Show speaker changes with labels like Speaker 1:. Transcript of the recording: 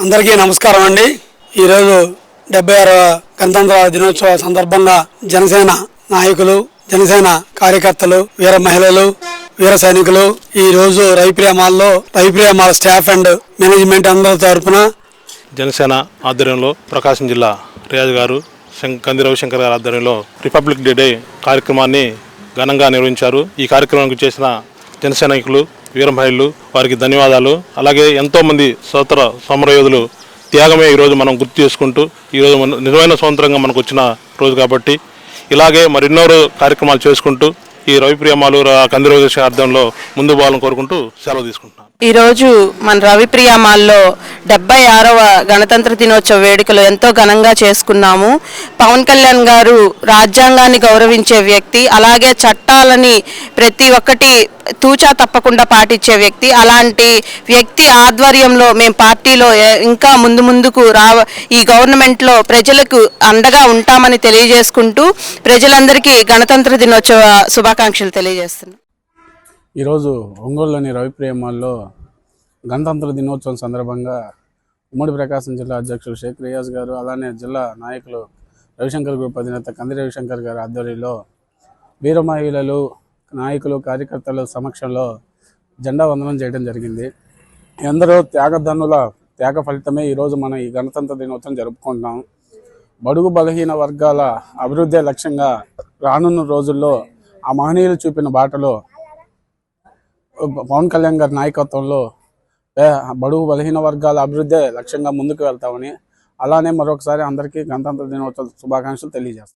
Speaker 1: అందరికీ నమస్కారం అండి. ఈరోజు 76వ గణతంత్ర దినోత్సవ సందర్భంగా జనసేన నాయకులు, జనసేన కార్యకర్తలు, వీర మహిళలు, వీర సైనికులు ఈ రోజు రైప్రియా మాల్ స్టాఫ్ అండ్ మేనేజ్మెంట్ అందరి తరఫున
Speaker 2: జనసేన ఆధ్వర్యంలో ప్రకాశం జిల్లా రియాజ్ గారు, కంది రవిశంకర్ గారి ఆధ్వర్యంలో రిపబ్లిక్ డే కార్యక్రమాన్ని ఘనంగా నిర్వహించారు. ఈ కార్యక్రమానికి చేసిన జనసైనికులు, వీర మహిళలు వారికి ధన్యవాదాలు. అలాగే ఎంతోమంది స్వతంత్ర సమరయోధులు త్యాగమే ఈరోజు మనం గుర్తు చేసుకుంటూ ఈరోజు నిజమైన స్వతంత్రంగా మనకు వచ్చిన రోజు కాబట్టి ఇలాగే మరెన్నో కార్యక్రమాలు చేసుకుంటూ ఈ రవిప్రియ మాల్ కంది రవిశంకర్ ఆధ్వర్యంలో ముందు పోవాలని కోరుకుంటూ సెలవు తీసుకుంటున్నాను.
Speaker 3: ఈరోజు మన రవిప్రియ మాల్లో 76వ గణతంత్ర దినోత్సవ వేడుకలు ఎంతో ఘనంగా చేసుకున్నాము. పవన్ కళ్యాణ్ గారు రాజ్యాంగాన్ని గౌరవించే వ్యక్తి, అలాగే చట్టాలని ప్రతి ఒక్కటి తూచా తప్పకుండా పాటించే వ్యక్తి. అలాంటి వ్యక్తి ఆధ్వర్యంలో మేము పార్టీలో ఇంకా ముందుకు ఈ గవర్నమెంట్లో ప్రజలకు అండగా ఉంటామని తెలియజేసుకుంటూ ప్రజలందరికీ గణతంత్ర దినోత్సవ శుభాకాంక్షలు తెలియజేస్తున్నాం.
Speaker 4: ఈరోజు ఒంగోలులోని రవిప్రియ మాల్లో గణతంత్ర దినోత్సవం సందర్భంగా ఉమ్మడి ప్రకాశం జిల్లా అధ్యక్షులు షేక్ రియాజ్ గారు, అలానే జిల్లా నాయకులు రవిశంకర్ గ్రూప్ అధినేత కంది రవిశంకర్ గారి ఆధ్వర్యంలో వీర మహిళలు, నాయకులు, కార్యకర్తల సమక్షంలో జెండా వందనం చేయడం జరిగింది. ఎందరో త్యాగధనుల త్యాగ ఫలితమే ఈరోజు మనం ఈ గణతంత్ర దినోత్సవం జరుపుకుంటున్నాం. బడుగు బలహీన వర్గాల అభివృద్ధి లక్ష్యంగా రానున్న రోజుల్లో ఆ మహనీయులు చూపిన బాటలో పవన్ కళ్యాణ్ గారి నాయకత్వంలో బడుగు బలహీన వర్గాల అభివృద్ధి లక్ష్యంగా ముందుకు వెళ్తామని, అలానే మరొకసారి అందరికీ గణతంత్ర దినోత్సవ శుభాకాంక్షలు తెలియజేస్తాం.